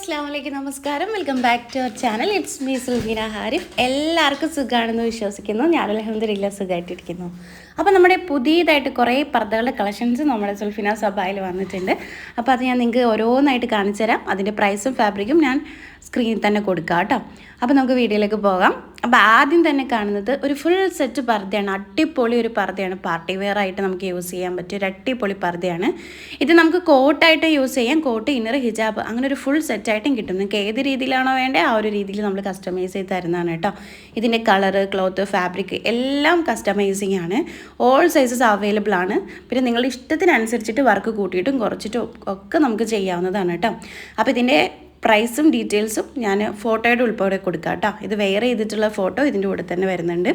അസ്സലാമലൈക്കും നമസ്കാരം welcome back to our channel it's me Zulfeena Harif എല്ലാവർക്കും സുഖമാണെന്ന് വിശ്വസിക്കുന്നു ഞാൻ അൽഹംദുലില്ലാ സുഖമായിട്ടിരിക്കുന്നു അപ്പോൾ നമ്മുടെ പുതിയതായിട്ട് കുറേ പർദ്ദകളുടെ കളക്ഷൻസ് നമ്മുടെ സുൽഫീന സബായിൽ വന്നിട്ടുണ്ട് അപ്പോൾ അത് ഞാൻ നിങ്ങൾക്ക് ഓരോന്നായിട്ട് കാണിച്ചു തരാം അതിൻ്റെ പ്രൈസും ഫാബ്രിക്കും ഞാൻ സ്ക്രീനിൽ തന്നെ കൊടുക്കാം കേട്ടോ അപ്പോൾ നമുക്ക് വീഡിയോയിലേക്ക് പോകാം അപ്പോൾ ആദ്യം തന്നെ കാണുന്നത് ഒരു ഫുൾ സെറ്റ് പർദ്ദയാണ് അടിപൊളി ഒരു പർദ്ദയാണ് പാർട്ടി വെയർ ആയിട്ട് നമുക്ക് യൂസ് ചെയ്യാൻ പറ്റിയ ഒരു അടിപൊളി പർദ്ദയാണ് ഇത് നമുക്ക് കോട്ടായിട്ട് യൂസ് ചെയ്യാം കോട്ട് ഇന്നർ ഹിജാബ് അങ്ങനെ ഒരു ഫുൾ സെറ്റായിട്ടും കിട്ടും നിങ്ങൾക്ക് ഏത് രീതിയിലാണോ വേണ്ടത് ആ ഒരു രീതിയിൽ നമ്മൾ കസ്റ്റമൈസ് ചെയ്ത് തരുന്നതാണ് കേട്ടോ ഇതിൻ്റെ കളറ് ക്ലോത്ത് ഫാബ്രിക് എല്ലാം കസ്റ്റമൈസിങ് ആണ് ഓൾ സൈസസ് അവൈലബിൾ ആണ് പിന്നെ നിങ്ങളുടെ ഇഷ്ടത്തിനനുസരിച്ചിട്ട് വർക്ക് കൂട്ടിയിട്ടും കുറച്ചിട്ടും ഒക്കെ നമുക്ക് ചെയ്യാവുന്നതാണ് കേട്ടോ അപ്പോൾ ഇതിൻ്റെ പ്രൈസും ഡീറ്റെയിൽസും ഞാൻ ഫോട്ടോയുടെ ഉൾപ്പെടെ കൊടുക്കാം കേട്ടോ ഇത് വെയർ ചെയ്തിട്ടുള്ള ഫോട്ടോ ഇതിൻ്റെ കൂടെ തന്നെ വരുന്നുണ്ട്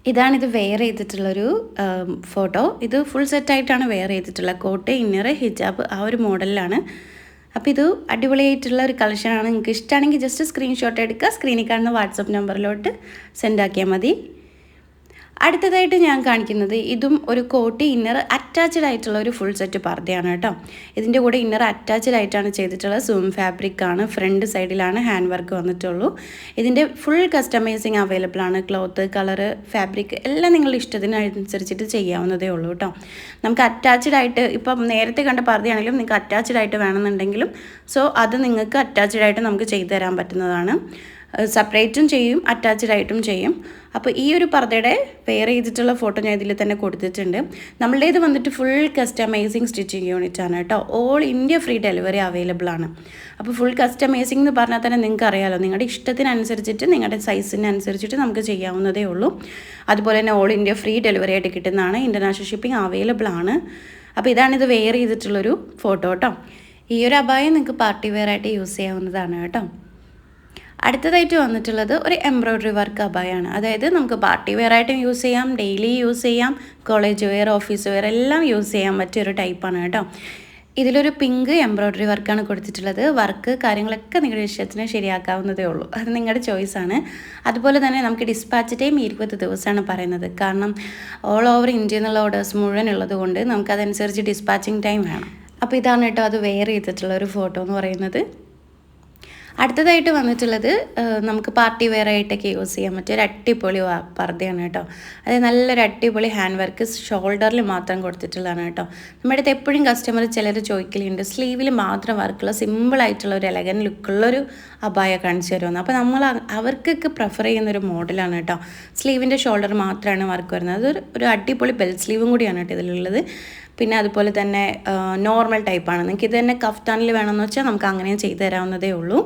ഇതാണിത് വെയർ ചെയ്തിട്ടുള്ളൊരു ഫോട്ടോ ഇത് ഫുൾ സെറ്റായിട്ടാണ് വെയർ ചെയ്തിട്ടുള്ളത് കോട്ട് ഇന്നർ ഹിജാബ് ആ ഒരു മോഡലിലാണ് അപ്പോൾ ഇത് അടിപൊളിയായിട്ടുള്ള ഒരു കളക്ഷനാണ് നിങ്ങൾക്ക് ഇഷ്ടമാണെങ്കിൽ ജസ്റ്റ് സ്ക്രീൻഷോട്ട് എടുക്കുക സ്ക്രീനിൽ കാണുന്ന വാട്സപ്പ് നമ്പറിലോട്ട് സെൻഡ് ആക്കിയാൽ മതി അടുത്തതായിട്ട് ഞാൻ കാണിക്കുന്നത് ഇതും ഒരു കോട്ട് ഇന്നർ അറ്റാച്ച്ഡ് ആയിട്ടുള്ള ഒരു ഫുൾ സെറ്റ് പർദ്ദയാണ് കേട്ടോ ഇതിൻ്റെ കൂടെ ഇന്നർ അറ്റാച്ച്ഡ് ആയിട്ടാണ് ചെയ്തിട്ടുള്ളത് സൂം ഫാബ്രിക് ആണ് ഫ്രണ്ട് സൈഡിലാണ് ഹാൻഡ് വർക്ക് വന്നിട്ടുള്ളൂ ഇതിൻ്റെ ഫുൾ കസ്റ്റമൈസിങ് അവൈലബിൾ ആണ് ക്ലോത്ത് കളറ് ഫാബ്രിക് എല്ലാം നിങ്ങളുടെ ഇഷ്ടത്തിനനുസരിച്ചിട്ട് ചെയ്യാവുന്നതേ ഉള്ളൂ കേട്ടോ നമുക്ക് അറ്റാച്ച്ഡ് ആയിട്ട് ഇപ്പം നേരത്തെ കണ്ട പർദ്ദയാണെങ്കിലും നിങ്ങൾക്ക് അറ്റാച്ച്ഡ് ആയിട്ട് വേണമെന്നുണ്ടെങ്കിലും സോ അത് നിങ്ങൾക്ക് അറ്റാച്ച്ഡ് ആയിട്ട് നമുക്ക് ചെയ്തു തരാൻ പറ്റുന്നതാണ് സെപ്പറേറ്റും ചെയ്യും അറ്റാച്ച്ഡ് ആയിട്ടും ചെയ്യും അപ്പോൾ ഈ ഒരു പർദ്ദയുടെ വെയർ ചെയ്തിട്ടുള്ള ഫോട്ടോ ഞാൻ ഇതിൽ തന്നെ കൊടുത്തിട്ടുണ്ട് നമ്മളുടേത് വന്നിട്ട് ഫുൾ കസ്റ്റമൈസിങ് സ്റ്റിച്ചിങ് യൂണിറ്റ് ആണ് കേട്ടോ all India free delivery available ആണ് അപ്പോൾ ഫുൾ കസ്റ്റമൈസിങ് എന്ന് പറഞ്ഞാൽ തന്നെ നിങ്ങൾക്ക് അറിയാമല്ലോ നിങ്ങളുടെ ഇഷ്ടത്തിനനുസരിച്ചിട്ട് നിങ്ങളുടെ സൈസിനനുസരിച്ചിട്ട് നമുക്ക് ചെയ്യാവുന്നതേ ഉള്ളൂ അതുപോലെ തന്നെ ഓൾ ഇന്ത്യ ഫ്രീ ഡെലിവറി ആയിട്ട് കിട്ടുന്നതാണ് ഇൻ്റർനാഷണൽ ഷിപ്പിംഗ് അവൈലബിൾ ആണ് അപ്പോൾ ഇതാണിത് വെയർ ചെയ്തിട്ടുള്ളൊരു ഫോട്ടോ കേട്ടോ ഈ ഒരു അബായം നിങ്ങൾക്ക് പാർട്ടി വെയർ ആയിട്ട് യൂസ് ചെയ്യാവുന്നതാണ് കേട്ടോ അടുത്തതായിട്ട് വന്നിട്ടുള്ളത് ഒരു എംബ്രോയ്ഡറി വർക്ക് അബായാണ് അതായത് നമുക്ക് പാർട്ടി വെയർ ആയിട്ടും യൂസ് ചെയ്യാം ഡെയിലി യൂസ് ചെയ്യാം കോളേജ് വെയർ ഓഫീസ് വെയർ എല്ലാം യൂസ് ചെയ്യാൻ പറ്റിയൊരു ടൈപ്പാണ് കേട്ടോ ഇതിലൊരു പിങ്ക് എംബ്രോയ്ഡറി വർക്കാണ് കൊടുത്തിട്ടുള്ളത് വർക്ക് കാര്യങ്ങളൊക്കെ നിങ്ങളുടെ ഇഷ്ടത്തിന് ശരിയാക്കാവുന്നതേ ഉള്ളൂ അത് നിങ്ങളുടെ ചോയ്സാണ് അതുപോലെ തന്നെ നമുക്ക് ഡിസ്പാച്ച് ടൈം 20 ദിവസമാണ് പറയുന്നത് കാരണം ഓൾ ഓവർ ഇന്ത്യ എന്നുള്ള ഓർഡേഴ്സ് മുഴുവൻ ഉള്ളത് കൊണ്ട് നമുക്കതനുസരിച്ച് ഡിസ്പാച്ചിങ് ടൈം വേണം അപ്പോൾ ഇതാണ് കേട്ടോ അത് വെയർ ചെയ്തിട്ടുള്ള ഒരു ഫോട്ടോ എന്ന് പറയുന്നത് അടുത്തതായിട്ട് വന്നിട്ടുള്ളത് നമുക്ക് പാർട്ടി വെയർ ആയിട്ടൊക്കെ യൂസ് ചെയ്യാൻ പറ്റിയ ഒരു അടിപൊളി പർദ്ദയാണ് കേട്ടോ അത് നല്ലൊരു അടിപൊളി ഹാൻഡ് വർക്ക് ഷോൾഡറിൽ മാത്രം കൊടുത്തിട്ടുള്ളതാണ് കേട്ടോ നമ്മുടെ അടുത്ത് എപ്പോഴും കസ്റ്റമർ ചിലർ ചോദിക്കലുണ്ട് സ്ലീവിൽ മാത്രം വർക്കുള്ള സിമ്പിളായിട്ടുള്ള ഒരു എലഗൻ ലുക്കുള്ളൊരു അബായ കാണിച്ചു തരുമെന്ന് അപ്പോൾ നമ്മൾ അവർക്കൊക്കെ പ്രിഫർ ചെയ്യുന്നൊരു മോഡലാണ് കേട്ടോ സ്ലീവിൻ്റെ ഷോൾഡർ മാത്രമാണ് വർക്ക് വരുന്നത് അത് ഒരു അടിപൊളി ബെൽറ്റ് സ്ലീവും കൂടിയാണ് കേട്ടോ ഇതിലുള്ളത് പിന്നെ അതുപോലെ തന്നെ നോർമൽ ടൈപ്പാണ് നിങ്ങൾക്ക് ഇത് തന്നെ കഫ്താനിൽ വേണമെന്ന് വെച്ചാൽ നമുക്ക് അങ്ങനെ ചെയ്തു തരാവുന്നതേ ഉള്ളൂ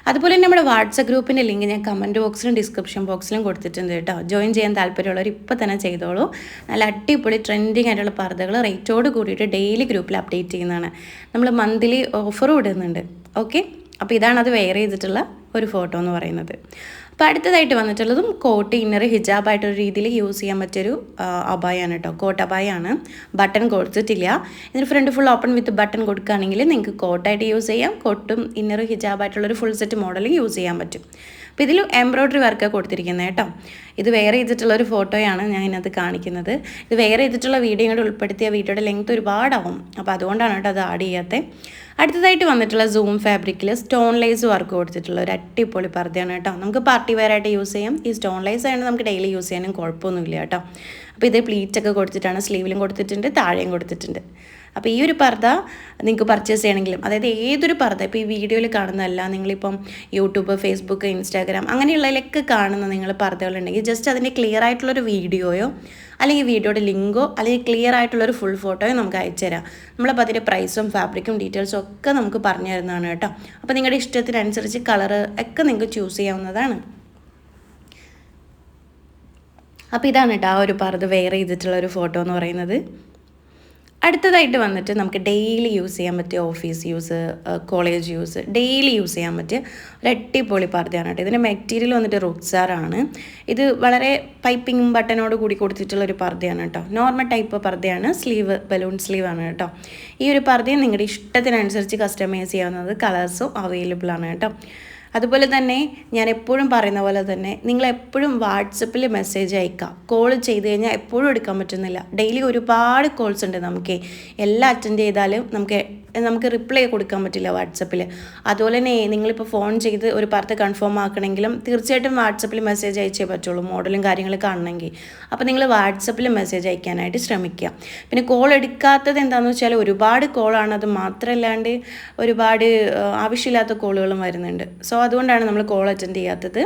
അതുപോലെ തന്നെ നമ്മുടെ വാട്സപ്പ് ഗ്രൂപ്പിൻ്റെ ലിങ്ക് ഞാൻ കമൻറ്റ് ബോക്സിലും ഡിസ്ക്രിപ്ഷൻ ബോക്സിലും കൊടുത്തിട്ടുണ്ട് കേട്ടോ ജോയിൻ ചെയ്യാൻ താല്പര്യമുള്ളവർ ഇപ്പോൾ തന്നെ ചെയ്തോളൂ നല്ല അടിപൊളി ട്രെൻഡിങ് ആയിട്ടുള്ള പർദ്ദകൾ റേറ്റോട് കൂടിയിട്ട് ഡെയിലി ഗ്രൂപ്പിൽ അപ്ഡേറ്റ് ചെയ്യുന്നതാണ് നമ്മൾ മന്ത്ലി ഓഫറും ഇടുന്നുണ്ട് ഓക്കെ അപ്പോൾ ഇതാണ് അത് വെയർ ചെയ്തിട്ടുള്ള ഒരു ഫോട്ടോ എന്ന് പറയുന്നത് അപ്പോൾ അടുത്തതായിട്ട് വന്നിട്ടുള്ളതും കോട്ട് ഇന്നർ ഹിജാബായിട്ടൊരു രീതിയിൽ യൂസ് ചെയ്യാൻ പറ്റിയൊരു അബായാണ് കേട്ടോ കോട്ട് അബായാണ് ബട്ടൺ കൊടുത്തിട്ടില്ല ഇതിന് front full open with button കൊടുക്കുകയാണെങ്കിൽ നിങ്ങൾക്ക് കോട്ടായിട്ട് യൂസ് ചെയ്യാം കോട്ടും ഇന്നർ ഹിജാബായിട്ടുള്ളൊരു ഫുൾ സെറ്റ് മോഡൽ യൂസ് ചെയ്യാൻ പറ്റും അപ്പോൾ ഇതിൽ എംബ്രോയ്ഡറി വർക്ക് കൊടുത്തിരിക്കുന്നത് കേട്ടോ ഇത് വെയർ ചെയ്തിട്ടുള്ളൊരു ഫോട്ടോയാണ് ഞാൻ ഇതിനകത്ത് കാണിക്കുന്നത് ഇത് വെയർ ചെയ്തിട്ടുള്ള വീഡിയോ കൂടെ ഉൾപ്പെടുത്തിയ വീഡിയോയുടെ ലെങ്ത് ഒരുപാടാവും അപ്പോൾ അതുകൊണ്ടാണ് കേട്ടോ അത് ആഡ് ചെയ്യാത്തത് അടുത്തതായിട്ട് വന്നിട്ടുള്ള സൂം ഫാബ്രിക്കിൽ സ്റ്റോൺ ലേസ് വർക്ക് കൊടുത്തിട്ടുള്ള ഒരു അടിപൊളി പർദ്ദയാണ് കേട്ടോ നമുക്ക് പാർട്ടി വെയർ ആയിട്ട് യൂസ് ചെയ്യാം ഈ സ്റ്റോൺ ലേസ് ആയതുകൊണ്ട് നമുക്ക് ഡെയിലി യൂസ് ചെയ്യാനും കുഴപ്പമൊന്നുമില്ല കേട്ടോ അപ്പോൾ ഇത് പ്ലീറ്റൊക്കെ കൊടുത്തിട്ടാണ് സ്ലീവിലും കൊടുത്തിട്ടുണ്ട് താഴെയും കൊടുത്തിട്ടുണ്ട് അപ്പോൾ ഈ ഒരു പർദ്ദ നിങ്ങൾക്ക് പർച്ചേസ് ചെയ്യണമെങ്കിലും അതായത് ഏതൊരു പർദ്ദ ഇപ്പോൾ ഈ വീഡിയോയിൽ കാണുന്നതല്ല നിങ്ങളിപ്പം യൂട്യൂബ് ഫേസ്ബുക്ക് ഇൻസ്റ്റാഗ്രാം അങ്ങനെയുള്ളതിലൊക്കെ കാണുന്ന നിങ്ങൾ പർദ്ദകളുണ്ടെങ്കിൽ ജസ്റ്റ് അതിൻ്റെ ക്ലിയർ ആയിട്ടുള്ളൊരു വീഡിയോയോ അല്ലെങ്കിൽ വീഡിയോയുടെ ലിങ്കോ അല്ലെങ്കിൽ ക്ലിയർ ആയിട്ടുള്ളൊരു ഫുൾ ഫോട്ടോയോ നമുക്ക് അയച്ചു തരാം നമ്മളപ്പോൾ അതിൻ്റെ പ്രൈസും ഫാബ്രിക്കും ഡീറ്റെയിൽസും ഒക്കെ നമുക്ക് പറഞ്ഞു തരുന്നതാണ് കേട്ടോ അപ്പോൾ നിങ്ങളുടെ ഇഷ്ടത്തിനനുസരിച്ച് കളറ് ഒക്കെ നിങ്ങൾക്ക് ചൂസ് ചെയ്യാവുന്നതാണ് അപ്പോൾ ഇതാണ് കേട്ടോ ആ ഒരു പർദ്ദ വെയർ ചെയ്തിട്ടുള്ള ഒരു ഫോട്ടോ എന്ന് പറയുന്നത് അടുത്തതായിട്ട് വന്നിട്ട് നമുക്ക് ഡെയിലി യൂസ് ചെയ്യാൻ പറ്റിയ office use college use daily use ചെയ്യാൻ പറ്റിയ ഒരു അടിപൊളി പർദ്ദയാണ് കേട്ടോ ഇതിൻ്റെ മെറ്റീരിയൽ വന്നിട്ട് റുക്സാറാണ് ഇത് വളരെ പൈപ്പിംഗ് ബട്ടനോട് കൂടി കൊടുത്തിട്ടുള്ള ഒരു പർദ്ദയാണ് കേട്ടോ നോർമൽ ടൈപ്പ് പർദ്ദയാണ് സ്ലീവ് ബലൂൺ സ്ലീവാണ് കേട്ടോ ഈ ഒരു പർദ്ദയും നിങ്ങളുടെ ഇഷ്ടത്തിനനുസരിച്ച് കസ്റ്റമൈസ് ചെയ്യാവുന്നത് കളേഴ്സും അവൈലബിൾ ആണ് കേട്ടോ അതുപോലെ തന്നെ ഞാൻ എപ്പോഴും പറയുന്ന പോലെ തന്നെ നിങ്ങൾ എപ്പോഴും വാട്സപ്പിൽ മെസ്സേജ് അയക്കുക കോൾ ചെയ്ത് കഴിഞ്ഞാൽ എപ്പോഴും എടുക്കാൻ പറ്റുന്നില്ല ഡെയിലി ഒരുപാട് കോൾസ് ഉണ്ട് നമുക്ക് എല്ലാം അറ്റൻഡ് ചെയ്താലും നമുക്ക് നമുക്ക് റിപ്ലൈ കൊടുക്കാൻ പറ്റില്ല വാട്സപ്പിൽ. അതുപോലെ തന്നെ നിങ്ങളിപ്പോൾ ഫോൺ ചെയ്ത് ഒരു പർദ്ദ കൺഫേം ആക്കണമെങ്കിലും തീർച്ചയായിട്ടും വാട്സപ്പിൽ മെസ്സേജ് അയച്ചേ പറ്റുള്ളൂ, മോഡലും കാര്യങ്ങളും കാണണമെങ്കിൽ. അപ്പോൾ നിങ്ങൾ വാട്സപ്പിൽ മെസ്സേജ് അയക്കാനായിട്ട് ശ്രമിക്കുക. പിന്നെ കോൾ എടുക്കാത്തത് എന്താണെന്ന് വെച്ചാൽ ഒരുപാട് കോളാണ്, അത് മാത്രമല്ലാണ്ട് ഒരുപാട് ആവശ്യമില്ലാത്ത കോളുകളും വരുന്നുണ്ട്. സോ അതുകൊണ്ടാണ് നമ്മൾ കോൾ അറ്റൻഡ് ചെയ്യാത്തത്.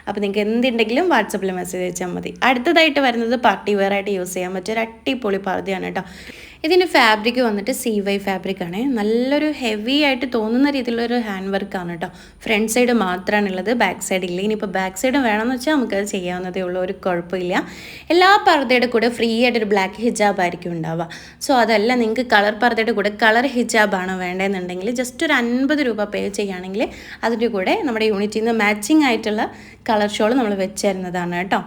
അപ്പോൾ നിങ്ങൾക്ക് എന്തുണ്ടെങ്കിലും വാട്സപ്പിൽ മെസ്സേജ് അയച്ചാൽ മതി. അടുത്തതായിട്ട് വരുന്നത് പാർട്ടി വെയർ ആയിട്ട് യൂസ് ചെയ്യാൻ പറ്റിയ ഒരു അടിപൊളി പർദ്ദയാണ് കേട്ടോ. ഇതിൻ്റെ ഫാബ്രിക് വന്നിട്ട് CY ഫാബ്രിക്കാണ്. നല്ലൊരു ഹെവി ആയിട്ട് തോന്നുന്ന രീതിയിലുള്ളൊരു ഹാൻഡ് വർക്കാണ് കേട്ടോ. ഫ്രണ്ട് സൈഡ് മാത്രമാണുള്ളത്, ബാക്ക് സൈഡ് ഇല്ല. ഇനിയിപ്പോൾ ബാക്ക് സൈഡ് വേണമെന്ന് വെച്ചാൽ നമുക്കത് ചെയ്യാവുന്നതേ ഉള്ളൂ, ഒരു കുഴപ്പമില്ല. എല്ലാ പർദ്ദയുടെ കൂടെ ഫ്രീ ആയിട്ടൊരു ബ്ലാക്ക് ഹിജാബ് ആയിരിക്കും ഉണ്ടാവുക. സോ അതല്ല, നിങ്ങൾക്ക് കളർ പർദ്ദയുടെ കൂടെ കളർ ഹിജാബാണ് വേണ്ടതെന്നുണ്ടെങ്കിൽ ജസ്റ്റ് ഒരു 50 രൂപ പേ ചെയ്യുകയാണെങ്കിൽ അതിൻ്റെ കൂടെ നമ്മുടെ യൂണിറ്റിൽ നിന്ന് മാച്ചിങ് ആയിട്ടുള്ള കളർ ഷോൾ നമ്മൾ വെച്ച് തരുന്നതാണ് കേട്ടോ.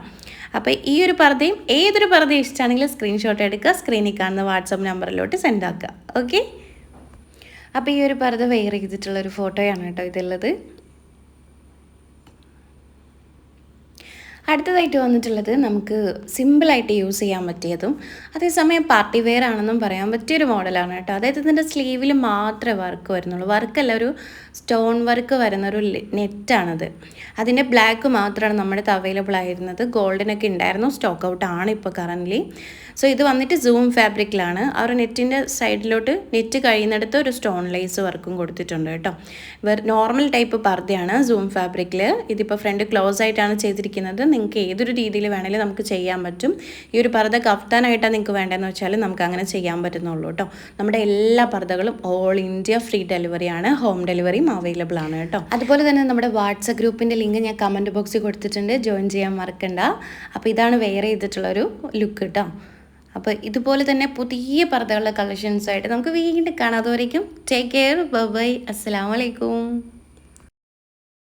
അപ്പോൾ ഈ ഒരു പർദ്ദയും ഏതൊരു പർദ്ദയും ഇഷ്ടമാണെങ്കിലും സ്ക്രീൻഷോട്ട് എടുക്കുക, സ്ക്രീനിൽ കാണുന്ന വാട്സപ്പ് നമ്പറിലോട്ട് സെൻഡ് ആക്കുക. ഓക്കെ, അപ്പോൾ ഈ ഒരു പർദ്ദ വെയർ ചെയ്തിട്ടുള്ളൊരു ഫോട്ടോയാണ് കേട്ടോ ഇതുള്ളത്. അടുത്തതായിട്ട് വന്നിട്ടുള്ളത് നമുക്ക് സിമ്പിളായിട്ട് യൂസ് ചെയ്യാൻ പറ്റിയതും അതേസമയം പാർട്ടി വെയർ ആണെന്നും പറയാൻ പറ്റിയൊരു മോഡലാണ് കേട്ടോ. അതായത് ഇതിൻ്റെ സ്ലീവിൽ മാത്രമേ വർക്ക് വരുന്നുള്ളൂ, വർക്കല്ല, ഒരു സ്റ്റോൺ വർക്ക് വരുന്നൊരു നെറ്റാണത്. അതിൻ്റെ ബ്ലാക്ക് മാത്രമാണ് നമ്മുടെ അടുത്ത് അവൈലബിൾ ആയിരുന്നത്. ഗോൾഡിനൊക്കെ ഉണ്ടായിരുന്നു, സ്റ്റോക്ക് ഔട്ട് ആണ് ഇപ്പോൾ കറൻ്റ്ലി. സോ ഇത് വന്നിട്ട് സൂം ഫാബ്രിക്കിലാണ്. ആ ഒരു നെറ്റിൻ്റെ സൈഡിലോട്ട് നെറ്റ് കഴിയുന്നിടത്ത് ഒരു സ്റ്റോൺ ലേസ് വർക്കും കൊടുത്തിട്ടുണ്ട് കേട്ടോ. നോർമൽ ടൈപ്പ് പർദ്ദയാണ് സൂം ഫാബ്രിക്കിൽ. ഇതിപ്പോൾ ഫ്രണ്ട് ക്ലോസ് ആയിട്ടാണ് ചെയ്തിരിക്കുന്നത്. നിങ്ങൾക്ക് ഏതൊരു രീതിയിൽ വേണമെങ്കിലും നമുക്ക് ചെയ്യാൻ പറ്റും. ഈ ഒരു പർദ്ദ കഫ്താനായിട്ടാണ് നിങ്ങൾക്ക് വേണ്ടതെന്ന് വെച്ചാൽ നമുക്ക് അങ്ങനെ ചെയ്യാൻ പറ്റുന്നുള്ളൂ കേട്ടോ. നമ്മുടെ എല്ലാ പർദ്ദകളും ഓൾ ഇന്ത്യ ഫ്രീ ഡെലിവറിയാണ്, ഹോം ഡെലിവറിയും അവൈലബിൾ ആണ് കേട്ടോ. അതുപോലെ തന്നെ നമ്മുടെ വാട്സപ്പ് ഗ്രൂപ്പിൻ്റെ ലിങ്ക് ഞാൻ കമൻറ്റ് ബോക്സിൽ കൊടുത്തിട്ടുണ്ട്, ജോയിൻ ചെയ്യാൻ മറക്കണ്ട. അപ്പോൾ ഇതാണ് വെയർ ചെയ്തിട്ടുള്ളൊരു ലുക്ക് കേട്ടോ. അപ്പോൾ ഇതുപോലെ തന്നെ പുതിയ പർദ്ദകളുടെ കളക്ഷൻസായിട്ട് നമുക്ക് വീണ്ടും കാണാം. അതുവരേക്കും ടേക്ക് കെയർ, ബൈ, അസ്സലാമു അലൈക്കും.